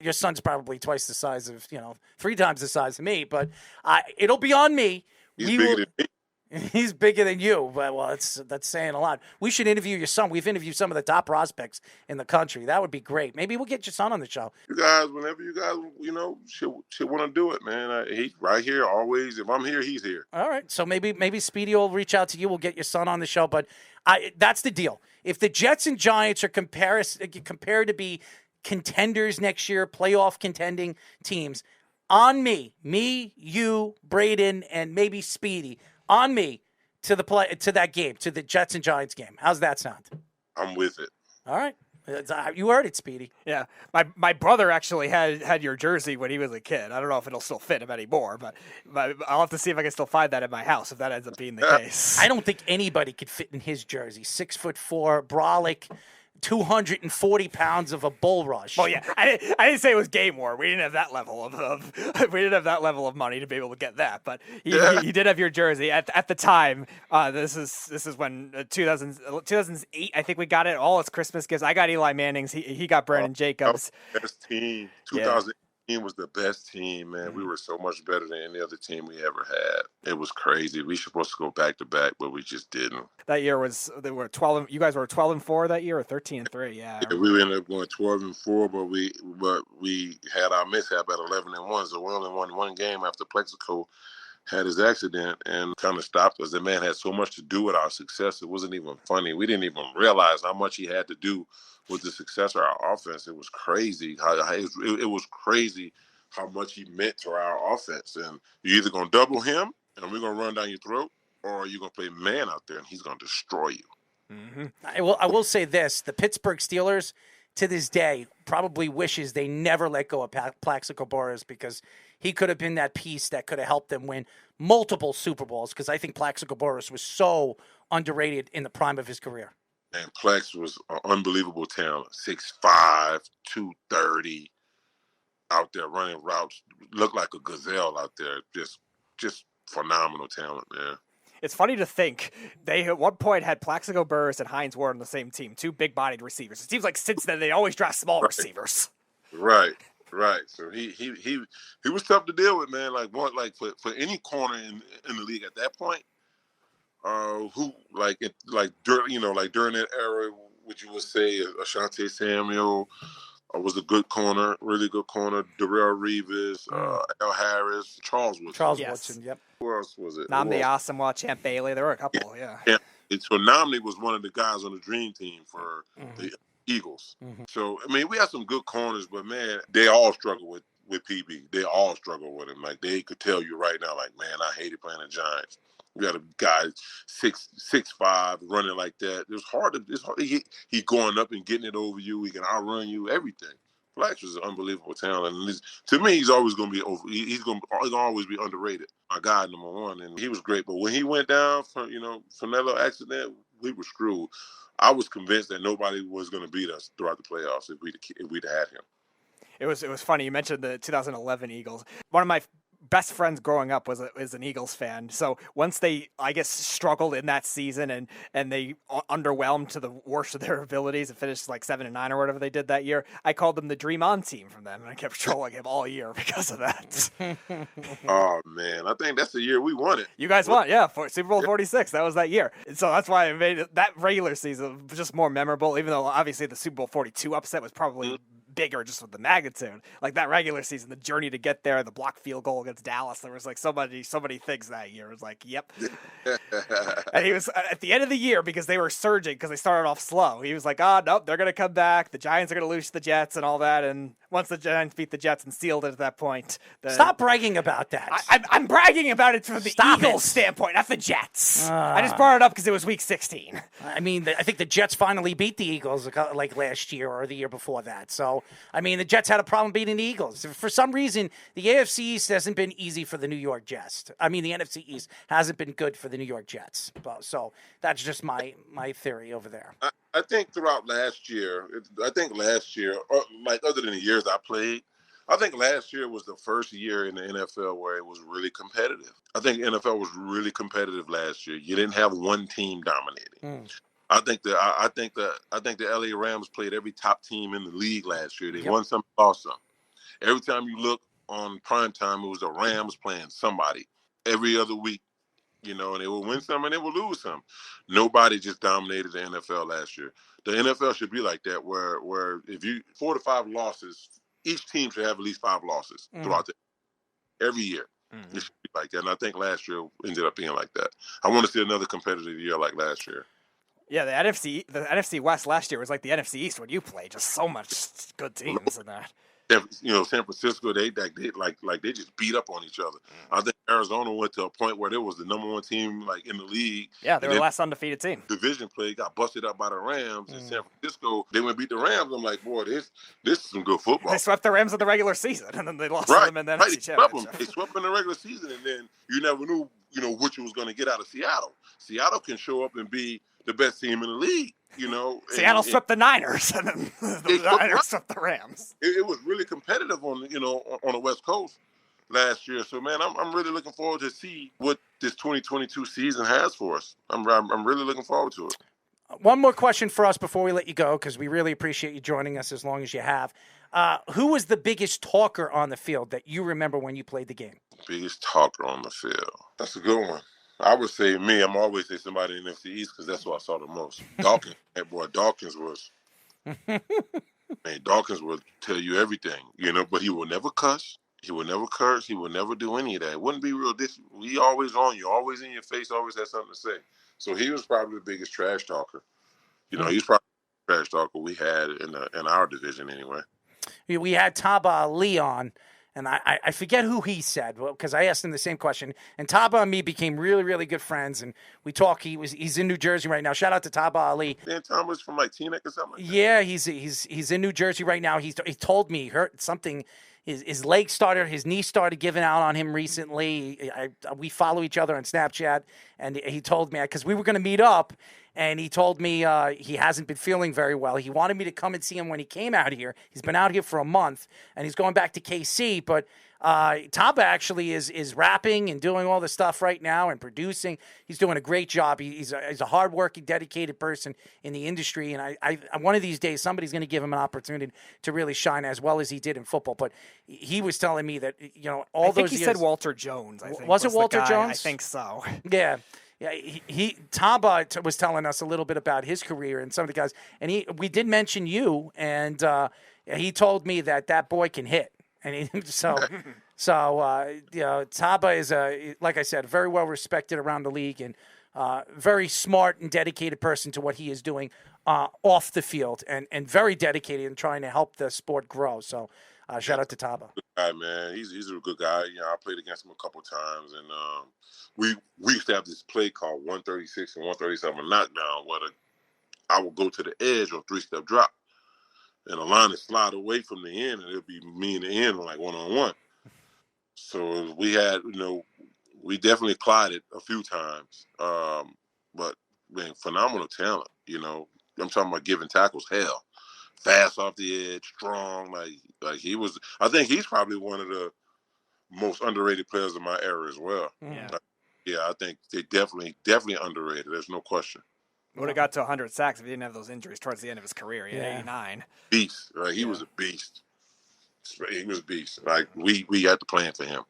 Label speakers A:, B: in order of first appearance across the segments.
A: Your son's probably twice the size of, 3 times the size of me, but it'll be on me.
B: He's bigger than me.
A: He's bigger than you. Well, that's saying a lot. We should interview your son. We've interviewed some of the top prospects in the country. That would be great. Maybe we'll get your son on the show.
B: You guys, whenever you guys, should want to do it, man. He's right here always. If I'm here, he's here.
A: All right. So maybe Speedy will reach out to you. We'll get your son on the show. But that's the deal. If the Jets and Giants are compared to be contenders next year, playoff contending teams, on me, you, Brayden, and maybe Speedy, on me to that game, to the Jets and Giants game. How's that sound?
B: I'm with it.
A: All right. You heard it, Speedy.
C: Yeah. My brother actually had your jersey when he was a kid. I don't know if it'll still fit him anymore, but I'll have to see if I can still find that in my house if that ends up being the case.
A: I don't think anybody could fit in his jersey. 6'4", brolic, 240 pounds of a bull rush.
C: Well, yeah, I didn't say it was game war. We didn't have that level of we didn't have that level of money to be able to get that. But he did have your jersey at the time. This is when 2008. I think we got it all as Christmas gifts. I got Eli Manning's. He got Brandon Jacobs.
B: Best team. 2008 was the best team, man. We were so much better than any other team we ever had. It was crazy. We were supposed to go back to back, but we just didn't.
C: That year they were 12. You guys were 12-4 that year, or 13-3. Yeah,
B: we ended up going 12-4, but we had our mishap at 11-1. So we only won one game after Plaxico had his accident and kind of stopped us. The man had so much to do with our success. It wasn't even funny. We didn't even realize how much he had to do with the success of our offense. It was crazy. It was crazy how much he meant to our offense. And you're either going to double him and we're going to run down your throat, or you're going to play man out there and he's going to destroy you.
A: Mm-hmm. I will say this. The Pittsburgh Steelers, to this day, probably wishes they never let go of Plaxico Burress, because he could have been that piece that could have helped them win multiple Super Bowls, because I think Plaxico Burress was so underrated in the prime of his career.
B: And Plex was an unbelievable talent. 6'5", 230, out there running routes. Looked like a gazelle out there. Just phenomenal talent, man.
C: It's funny to think they at one point had Plaxico Burress and Hines Ward on the same team, 2 big-bodied receivers. It seems like since then they always draft small receivers.
B: Right. So he was tough to deal with, man. For any corner in the league at that point, during that era, would you would say Ashanti Samuel was a good corner, really good corner. Darrell Reeves, Al Harris, Charles
A: Woodson, yep.
B: Who else was it?
C: Nnamdi Asomugha, Champ Bailey. There were a couple, yeah.
B: So Nnamdi was one of the guys on the dream team for the Eagles. Mm-hmm. So, I mean, we had some good corners, but, man, they all struggle with PB. They all struggle with him. Like, they could tell you right now, like, man, I hated playing the Giants. We got a guy 6'5", running like that. It's hard. He going up and getting it over you. He can outrun you, everything. Flax was an unbelievable talent. And to me, he's always going to be over. He's going to always be underrated. My guy, number one, and he was great. But when he went down from that little accident, we were screwed. I was convinced that nobody was going to beat us throughout the playoffs if we'd had him.
C: It was funny. You mentioned the 2011 Eagles. One of my best friends growing up was an Eagles fan. So once they, I guess, struggled in that season and they underwhelmed to the worst of their abilities and finished like 7-9 or whatever they did that year, I called them the Dream On team from them, and I kept trolling him all year because of that.
B: Oh man, I think that's the year we won it.
C: You guys won, yeah, for Super Bowl 46. That was that year. And so that's why I made that regular season just more memorable, even though obviously the Super Bowl 42 upset was probably bigger just with the magnitude. Like that regular season, the journey to get there, the block field goal against Dallas, there was like so many things that year. It was like, yep. And he was at the end of the year, because they were surging because they started off slow. He was like, nope, they're going to come back. The Giants are going to lose to the Jets and all that. And once the Giants beat the Jets and sealed it at that point.
A: Stop bragging about that.
C: I'm bragging about it from the Eagles standpoint, not the Jets. I just brought it up because it was week 16.
A: I mean, I think the Jets finally beat the Eagles like last year or the year before that. So, I mean, the Jets had a problem beating the Eagles. For some reason, the AFC East hasn't been easy for the New York Jets. I mean, the NFC East hasn't been good for the New York Jets. So that's just my theory over there.
B: I think throughout last year, like other than the years I played, I think last year was the first year in the NFL where it was really competitive. I think NFL was really competitive last year. You didn't have one team dominating. I think the LA Rams played every top team in the league last year. They won some, lost some. Every time you look on prime time, it was the Rams playing somebody every other week, you know, and they will win some and they will lose some. Nobody just dominated the NFL last year. The NFL should be like that, where if you 4 to 5 losses, each team should have at least 5 losses throughout every year. It should be like that. And I think last year ended up being like that. I want to see another competitive year like last year.
C: Yeah, the NFC West last year was like the NFC East when you played. Just so much good teams in that.
B: You know, San Francisco, they just beat up on each other. I think Arizona went to a point where they was the number 1 team like in the league.
C: Yeah, they were the last undefeated team.
B: Division play got busted up by the Rams in San Francisco. They went beat the Rams. I'm like, boy, this is some good football.
C: They swept the Rams in the regular season, and then they lost to them in the NFC Championship.
B: They swept in the regular season, and then you never knew, you know, what you was going to get out of Seattle. Seattle can show up and be the best team in the league. You know,
C: Seattle swept the Niners, and then the Niners swept the Rams.
B: It was really competitive on the West Coast last year. So man, I'm really looking forward to see what this 2022 season has for us. I'm really looking forward to it.
A: One more question for us before we let you go, because we really appreciate you joining us as long as you have. Who was the biggest talker on the field that you remember when you played the game?
B: Biggest talker on the field. That's a good one. I would say me. I'm always say somebody in the NFC East because that's what I saw the most. Dawkins. That boy Dawkins was. Man, Dawkins will tell you everything, you know, but he will never cuss. He will never curse. He will never do any of that. It wouldn't be real. He always on you, always in your face, always has something to say. So he was probably the biggest trash talker. You know, he's probably the trash talker we had in our division anyway.
A: We had Taba Ali on. And I forget who he said, because I asked him the same question. And Taba and me became really, really good friends. And we talk. He's in New Jersey right now. Shout out to Taba Ali.
B: Dan Thomas from like Teaneck or something like that.
A: Yeah, he's in New Jersey right now. He told me he hurt something. His leg started, his knee started giving out on him recently. We follow each other on Snapchat, and he told me, because we were going to meet up, and he told me he hasn't been feeling very well. He wanted me to come and see him when he came out here. He's been out here for a month, and he's going back to KC, but Taba actually is rapping and doing all the stuff right now and producing. He's doing a great job. He's a hardworking, dedicated person in the industry, and I one of these days somebody's going to give him an opportunity to really shine as well as he did in football. But he was telling me that, you know, I think
C: he said Walter Jones. I think
A: was it Walter Jones?
C: I think so.
A: Yeah. Yeah, Taba was telling us a little bit about his career and some of the guys, and we did mention you, and he told me that boy can hit. And you know, Taba is like I said, very well respected around the league and very smart and dedicated person to what he is doing off the field, and very dedicated in trying to help the sport grow. So shout out to Taba.
B: Good guy, man. He's a good guy. You know, I played against him a couple of times, and we used to have this play called 136 and 137 knockdown, where I would go to the edge on 3-step drop. And the line would slide away from the end, and it'd be me and the end like one-on-one. So we had, you know, we definitely collided a few times. But, man, phenomenal talent, you know. I'm talking about giving tackles hell. Fast off the edge, strong. Like he was – I think he's probably one of the most underrated players of my era as well. Yeah, I think they definitely underrated. There's no question.
C: Would have got to 100 sacks if he didn't have those injuries towards the end of his career. He had 89.
B: Beast, right? He was a beast. He was a beast. Like we had to plan for him.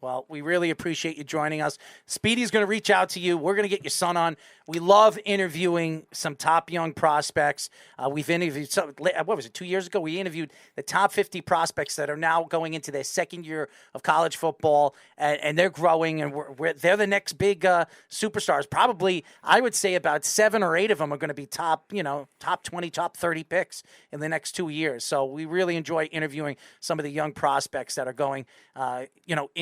A: Well, we really appreciate you joining us. Speedy's going to reach out to you. We're going to get your son on. We love interviewing some top young prospects. We've interviewed, what was it, 2 years ago? We interviewed the top 50 prospects that are now going into their second year of college football, and they're growing, and they're the next big superstars. Probably, I would say about 7 or 8 of them are going to be top 20, top 30 picks in the next 2 years. So we really enjoy interviewing some of the young prospects that are going,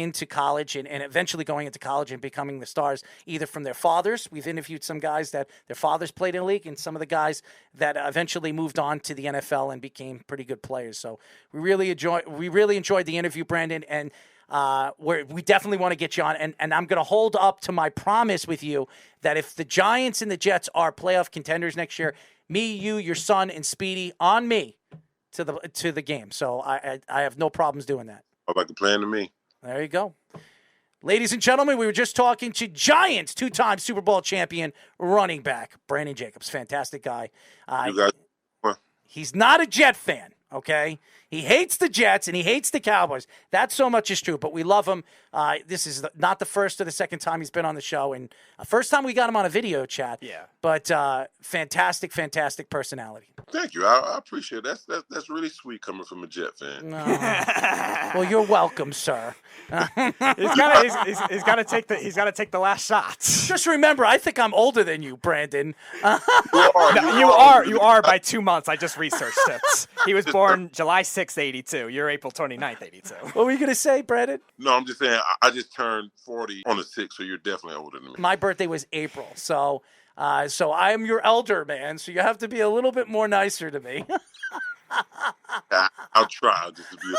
A: into college and eventually going into college and becoming the stars, either from their fathers. We've interviewed some guys that their fathers played in the league, and some of the guys that eventually moved on to the NFL and became pretty good players. So we really enjoyed the interview, Brandon, and we definitely want to get you on. And I'm going to hold up to my promise with you that if the Giants and the Jets are playoff contenders next year, me, you, your son, and Speedy on me to the game. So I have no problems doing that.
B: Sounds like a plan to me.
A: There you go. Ladies and gentlemen, we were just talking to Giants 2-time Super Bowl champion running back, Brandon Jacobs. Fantastic guy. He's not a Jet fan, okay? He hates the Jets and he hates the Cowboys. That so much is true, but we love him. This is not the first or the second time he's been on the show, and first time we got him on a video chat.
C: Yeah.
A: But fantastic, fantastic personality.
B: Thank you. I appreciate it. That's really sweet coming from a Jet fan.
A: Well, you're welcome, sir.
C: He's got to take the last shot.
A: Just remember, I think I'm older than you, Brandon.
C: You are by 2 months. I just researched it. He was born July 6th, 82. You're April 29th, 82.
A: What were you going to say, Brandon?
B: No, I'm just saying I just turned 40 on the 6th, so you're definitely older than me.
A: My birthday was April, so I am your elder, man. So you have to be a little bit more nicer to me.
B: I'll try just to be.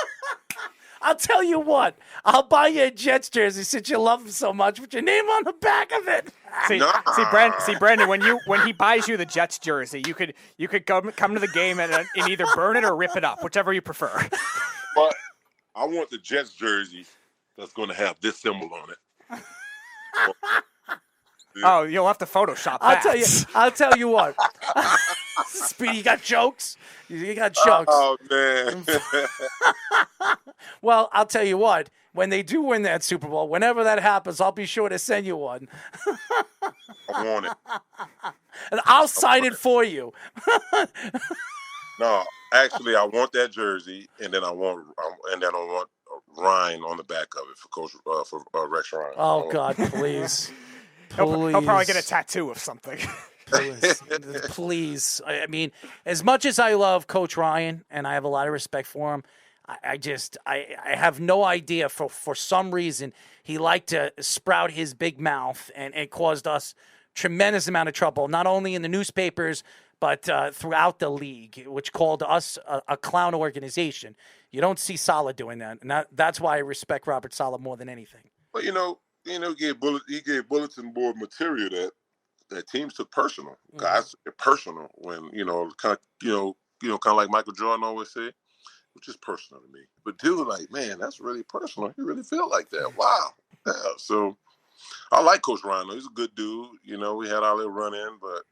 A: I'll tell you what. I'll buy you a Jets jersey since you love him so much. Put your name on the back of it.
C: See, Brandon. When he buys you the Jets jersey, you could come to the game and either burn it or rip it up, whichever you prefer.
B: But I want the Jets jersey that's going to have this symbol on it.
C: Oh, you'll have to Photoshop that.
A: I'll tell you what. Speedy, you got jokes? You got jokes.
B: Oh, man.
A: Well, I'll tell you what. When they do win that Super Bowl, whenever that happens, I'll be sure to send you one.
B: I want it.
A: And I'll sign it for you.
B: No, actually, I want that jersey, and then I want Ryan on the back of it for Coach for Rex Ryan.
A: Oh God, please.
C: He'll probably get a tattoo of something.
A: Please. I mean, as much as I love Coach Ryan and I have a lot of respect for him, I have no idea for some reason he liked to sprout his big mouth and it caused us tremendous amount of trouble, not only in the newspapers, but throughout the league, which called us a clown organization. You don't see Saleh doing that. And that's why I respect Robert Saleh more than anything.
B: But, he gave bulletin board material that teams took personal. Guys took it personal when, kind of like Michael Jordan always said, which is personal to me. But dude, like, man, that's really personal. You really feel like that. Wow. Yeah. So I like Coach Ryan, though. He's a good dude. We had our little run in, but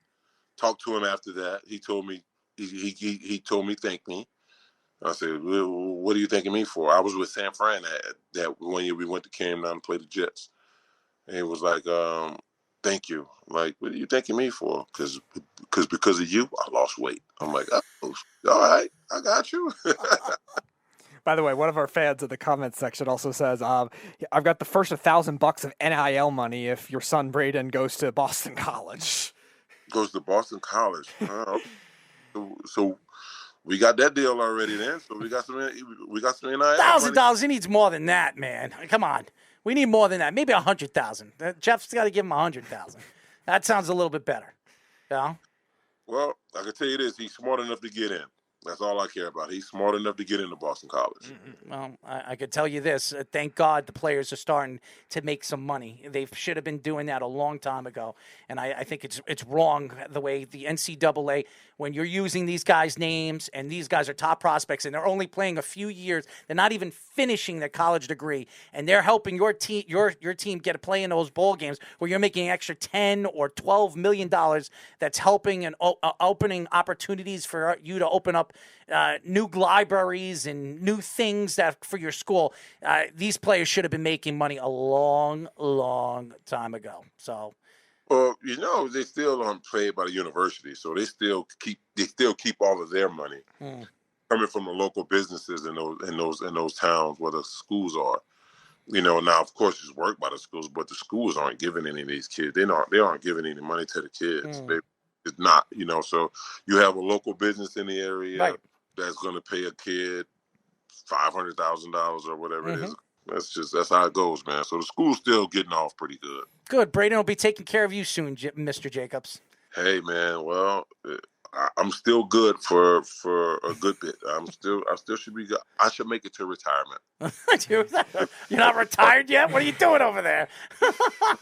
B: talked to him after that. He told me, he told me, thank me. I said, well, what are you thanking me for? I was with San Fran that 1 year we went to Cam down to play the Jets. And he was like, thank you. Like, what are you thanking me for? Because of you, I lost weight. I'm like, oh, all right, I got you.
C: By the way, one of our fans in the comments section also says, I've got the first $1,000 of NIL money if your son Braylen goes to Boston College.
B: Goes to Boston College. So we got that deal already then. So we got some NIL.
A: $1,000. He needs more than that, man. Come on. We need more than that. Maybe 100,000. Jeff's got to give him 100,000. That sounds a little bit better. Yeah.
B: Well, I can tell you this: he's smart enough to get in. That's all I care about. He's smart enough to get into Boston College.
A: Well, I could tell you this. Thank God the players are starting to make some money. They should have been doing that a long time ago. And I think it's wrong the way the NCAA, when you're using these guys' names and these guys are top prospects and they're only playing a few years, they're not even finishing their college degree, and they're helping your team get to play in those bowl games where you're making an extra $10 or $12 million. That's helping and opening opportunities for you to open up new libraries and new things that for your school. These players should have been making money a long, long time ago. So,
B: well, they still aren't paid by the university, so they still keep all of their money coming from the local businesses in those towns where the schools are. Now of course it's worked by the schools, but the schools aren't giving any of these kids. They aren't giving any money to the kids. It's not, so you have a local business in the area that's going to pay a kid $500,000 or whatever it is. That's how it goes, man. So the school's still getting off pretty good.
A: Good. Braylen will be taking care of you soon, Mr. Jacobs.
B: Hey, man. Well, I'm still good for a good bit. I still should be good. I should make it to retirement.
A: You're not retired yet? What are you doing over there?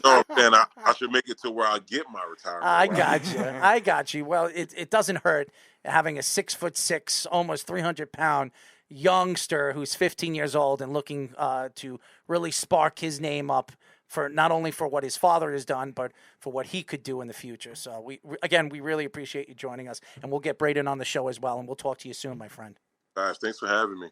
B: No, man, I should make it to where I get my retirement.
A: I got you. Well, it doesn't hurt having a 6'6", almost 300-pound youngster who's 15 years old and looking to really spark his name up for not only for what his father has done, but for what he could do in the future. So we really appreciate you joining us, and we'll get Braylen on the show as well, and we'll talk to you soon, my friend.
B: Guys, thanks for having me.